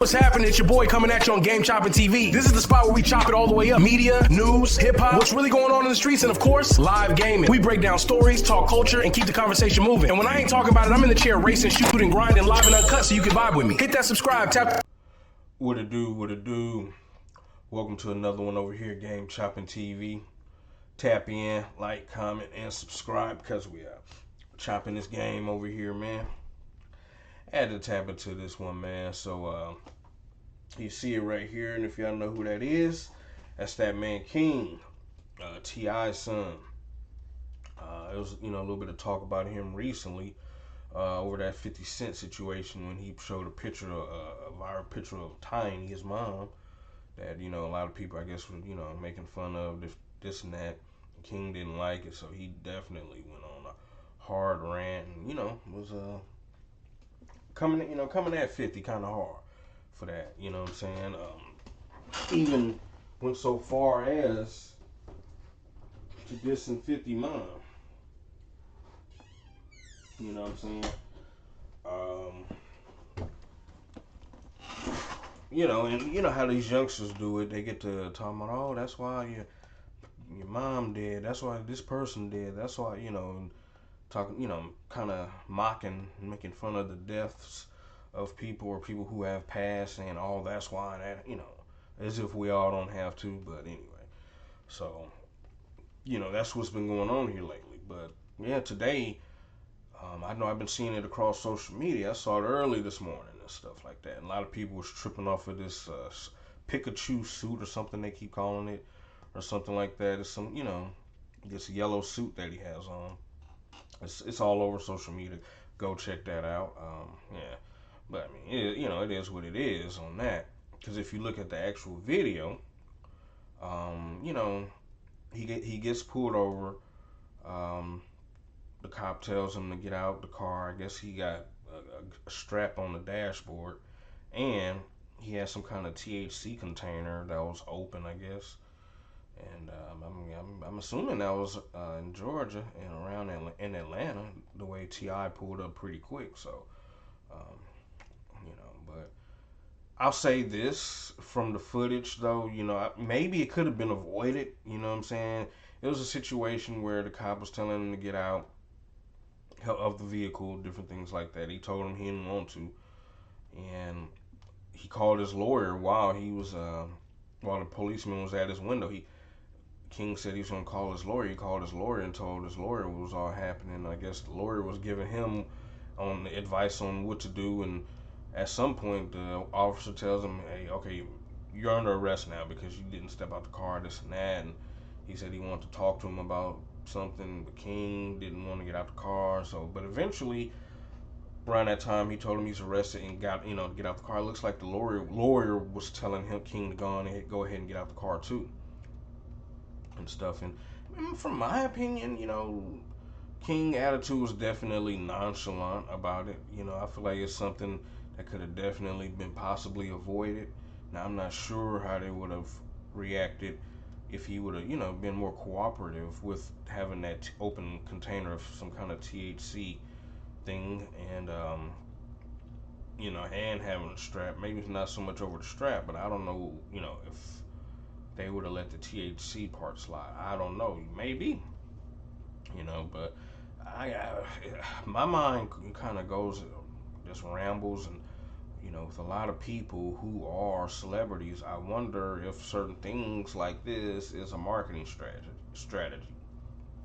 What's happening? It's your boy coming at you on Game Chopping TV. This is the spot where we chop it all the way up. Media, news, hip-hop, what's really going on in the streets, and of course, live gaming. We break down stories, talk culture, and keep the conversation moving. And when I ain't talking about it, I'm in the chair racing, shooting, grinding, live and uncut so you can vibe with me. Hit that subscribe, tap. What it do? Welcome to another one over here, Game Chopping TV. Tap in, like, comment, and subscribe because we are chopping this game over here, man. I had to tap into this one, man. So, you see it right here, and if y'all know who that is, that's that man King, T.I.'s son. It was, a little bit of talk about him recently over that 50 Cent situation when he showed a picture, a viral picture of Tiny, his mom, that, a lot of people, I guess, were, making fun of this and that. King didn't like it, so he definitely went on a hard rant and, was coming at 50 kind of hard for that, you know what I'm saying? Even went so far as to dissing 50 mom. You know what I'm saying? And you know how these youngsters do it. They get to talking about, oh, that's why your mom did. That's why this person did. That's why, and talking, kind of mocking, making fun of the deaths of people or people who have passed, and oh, that's why that, as if we all don't have to. But anyway, so that's what's been going on here lately. But yeah, today, I know I've been seeing it across social media. I saw it early this morning and stuff like that. And a lot of people was tripping off of this Pikachu suit or something they keep calling it, or something like that. It's some, this yellow suit that he has on. It's all over social media. Go check that out. Yeah, but I mean, it is what it is on that. Because if you look at the actual video, he gets pulled over. The cop tells him to get out the car. I guess he got a strap on the dashboard, and he had some kind of THC container that was open, I guess. And I'm assuming that was in Georgia and around in Atlanta, the way T.I. pulled up pretty quick. So, but I'll say this from the footage, though, maybe it could have been avoided. You know what I'm saying? It was a situation where the cop was telling him to get out of the vehicle, different things like that. He told him he didn't want to, and he called his lawyer while the policeman was at his window. King said he was going to call his lawyer. He called his lawyer and told his lawyer what was all happening. I guess the lawyer was giving him advice on what to do, and at some point the officer tells him, hey, okay, you're under arrest now because you didn't step out the car, this and that. And he said he wanted to talk to him about something, but King didn't want to get out the car. But eventually, around that time, he told him he's arrested and got, to get out the car. It looks like the lawyer was telling him, King, to go ahead and get out the car too, and stuff. And from my opinion, King attitude was definitely nonchalant about it. I feel like it's something that could have definitely been possibly avoided. Now, I'm not sure how they would have reacted if he would have, been more cooperative with having that open container of some kind of THC thing, and and having a strap. Maybe it's not so much over the strap, but I don't know, if they would have let the THC part slide. I don't know. Maybe, but my mind kind of goes, just rambles, and with a lot of people who are celebrities, I wonder if certain things like this is a marketing strategy.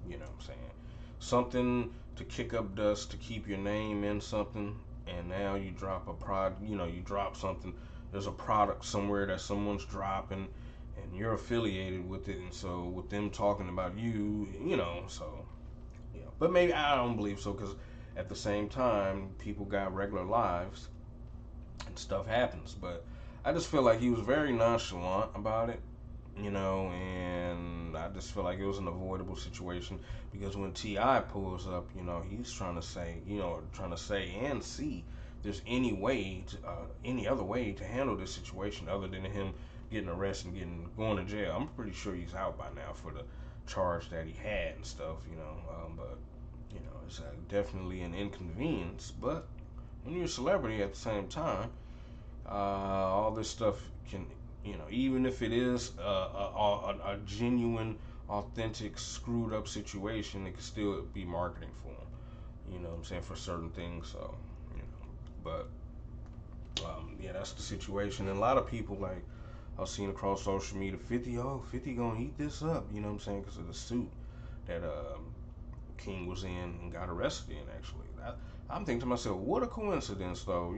You know what I'm saying? Something to kick up dust, to keep your name in something, and now you drop you drop something. There's a product somewhere that someone's dropping, and you're affiliated with it, and so with them talking about you, so, but maybe I don't believe so, because at the same time, people got regular lives, and stuff happens. But I just feel like he was very nonchalant about it, and I just feel like it was an avoidable situation, because when T.I. pulls up, he's trying to say and see if there's any other way to handle this situation other than him getting arrested and going to jail. I'm pretty sure he's out by now for the charge that he had and stuff, but it's definitely an inconvenience. But when you're a celebrity at the same time, All this stuff can, even if it is a genuine, authentic, screwed up situation, it can still be marketing for them. You know what I'm saying, for certain things. So, but yeah, that's the situation. And a lot of people, like, I've seen across social media, 50 gonna eat this up. You know what I'm saying, because of the suit that King was in and got arrested in. Actually, I'm thinking to myself, what a coincidence, though.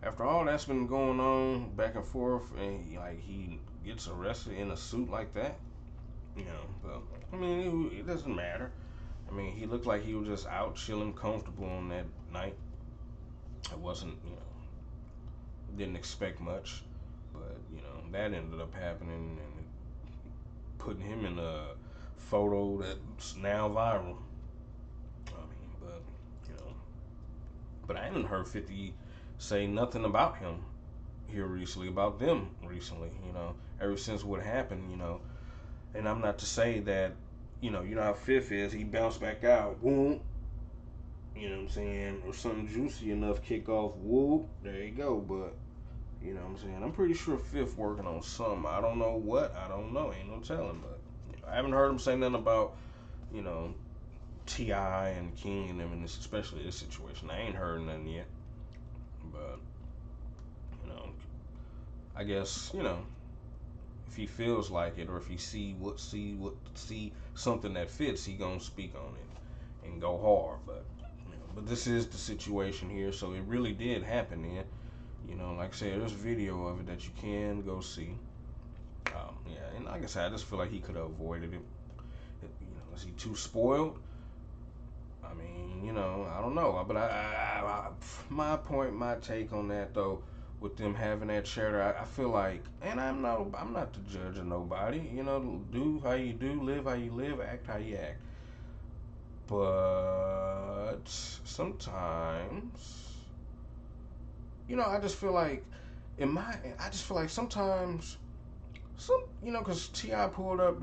After all that's been going on back and forth, and he gets arrested in a suit like that. But I mean, it doesn't matter. I mean, he looked like he was just out chilling, comfortable on that night. It wasn't, didn't expect much, but that ended up happening and putting him in a photo that's now viral. I mean, but I haven't heard 50 say nothing about him here recently, about them recently. Ever since what happened. And I'm not to say that, you know how Fifth is. He bounced back out, boom. You know what I'm saying? Or something juicy enough kick off, whoop. There you go. But you know what I'm saying? I'm pretty sure Fifth working on something. I don't know what. I don't know. Ain't no telling. But I haven't heard him say nothing about, you know, T.I. and King and them in this, especially this situation. I ain't heard nothing yet. But I guess if he feels like it, or if he see something that fits, he gonna speak on it and go hard. But this is the situation here, so it really did happen. Then, like I said, there's video of it that you can go see. Yeah, and like I said, I just feel like he could have avoided it. Is he too spoiled? I mean, I don't know. But my take on that though, with them having that chatter, I feel like, and I'm not the judge of nobody. Do how you do, live how you live, act how you act. But sometimes, I just feel like, I just feel like sometimes, because T.I. pulled up,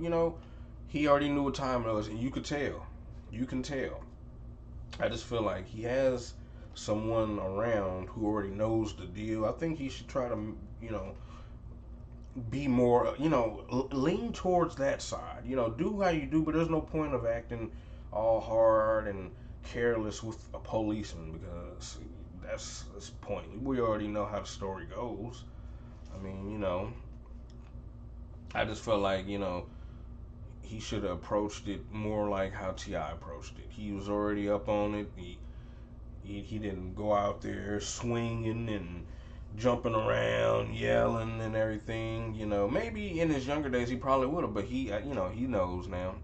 he already knew what time it was, and you could tell. You can tell. I just feel like he has someone around who already knows the deal. I think he should try to, be more, lean towards that side. Do how you do, but there's no point of acting all hard and careless with a policeman, because that's pointless. We already know how the story goes. I mean, I just felt like, he should have approached it more like how T.I. approached it. He was already up on it. He didn't go out there swinging and jumping around, yelling and everything. Maybe in his younger days he probably would have, but he knows now.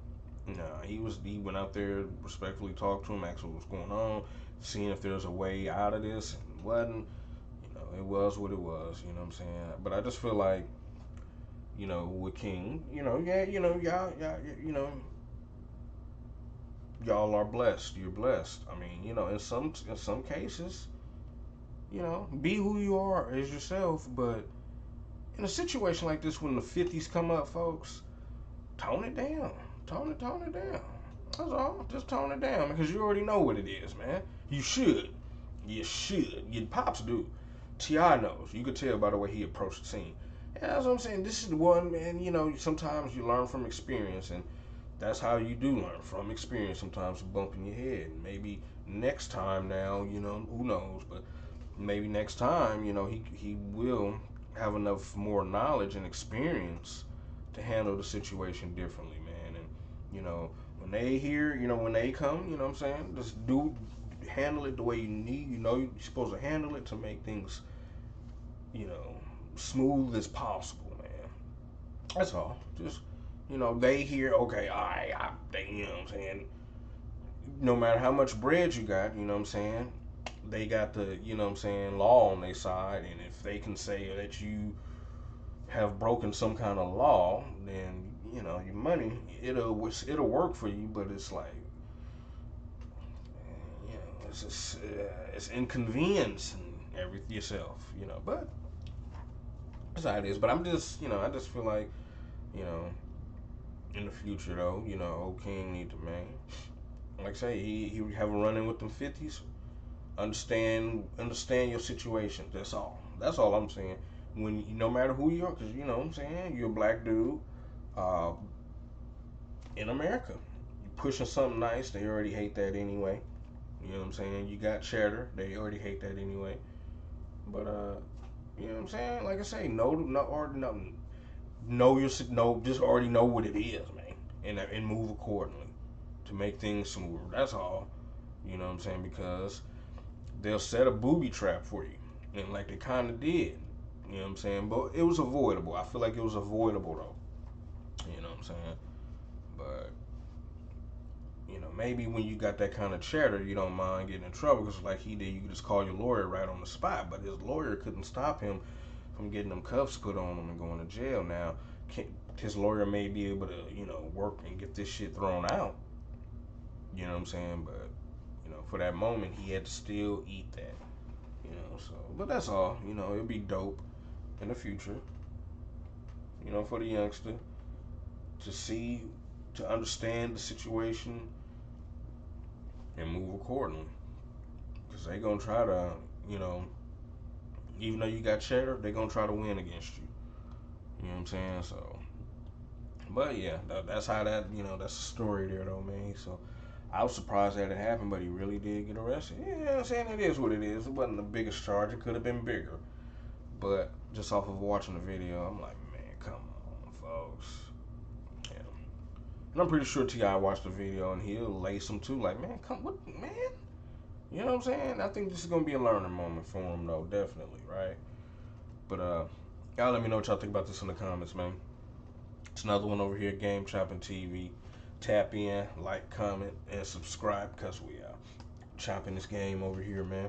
He went out there, respectfully talked to him, asked what was going on, seeing if there's a way out of this, and wasn't. It was what it was. You know what I'm saying? But I just feel like, with King, yeah, y'all are blessed. You're blessed. I mean, in some cases, be who you are as yourself. But in a situation like this, when the 50s come up, folks, tone it down. Tone it down. That's all. Just tone it down, because you already know what it is, man. You should. You should. Your pops do. T.I. knows. You could tell by the way he approached the scene. And that's what I'm saying. This is the one, man. Sometimes you learn from experience, and that's how you do learn, from experience. Sometimes bumping your head. And maybe next time now, who knows? But maybe next time, he will have enough more knowledge and experience to handle the situation differently, man. And when they hear, when they come, what I'm saying, just handle it the way you need. You're supposed to handle it to make things, you know, smooth as possible, man. That's all. Just, they hear, okay, all right, you know what I'm saying? No matter how much bread you got, you know what I'm saying? They got the, law on their side, and if they can say that you have broken some kind of law, then, your money, it'll work for you, but it's like, it's just, it's inconveniencing yourself, but that's how it is. But I'm just, I just feel like, you know, in the future though, old King need to, man, like I say, he would have a run in with them 50s. Understand your situation. That's all. That's all I'm saying. When no matter who you are, because you know what I'm saying, you're a black dude uh, in America. You pushing something nice, they already hate that anyway. You know what I'm saying? You got cheddar, they already hate that anyway. But you know what I'm saying? Like I say, just already know what it is, man, and move accordingly to make things smoother. That's all. You know what I'm saying? Because they'll set a booby trap for you, and like they kind of did. You know what I'm saying? But it was avoidable. I feel like it was avoidable though. You know what I'm saying? But you know, maybe when you got that kind of cheddar, you don't mind getting in trouble because, like he did, you could just call your lawyer right on the spot. But his lawyer couldn't stop him from getting them cuffs put on him and going to jail. Now, his lawyer may be able to, you know, work and get this shit thrown out. You know what I'm saying? But you know, for that moment, he had to still eat that. You know, so but that's all. You know, it'll be dope in the future. You know, for the youngster to see, to understand the situation and move accordingly. Because they gonna try to, you know, even though you got cheddar, they gonna try to win against you. You know what I'm saying? So, but yeah, that's how that, you know, that's the story there though, man. So, I was surprised that it happened, but he really did get arrested. Yeah, you know what I'm saying? It is what it is. It wasn't the biggest charge. It could have been bigger. But just off of watching the video, I'm like, man, come on, folks. Yeah. And I'm pretty sure T.I. watched the video and he'll lace him too. Like, man, what, man? You know what I'm saying? I think this is gonna be a learning moment for him, though, definitely, right? But y'all let me know what y'all think about this in the comments, man. It's another one over here, Game Chopping TV. Tap in, like, comment, and subscribe because we chopping this game over here, man.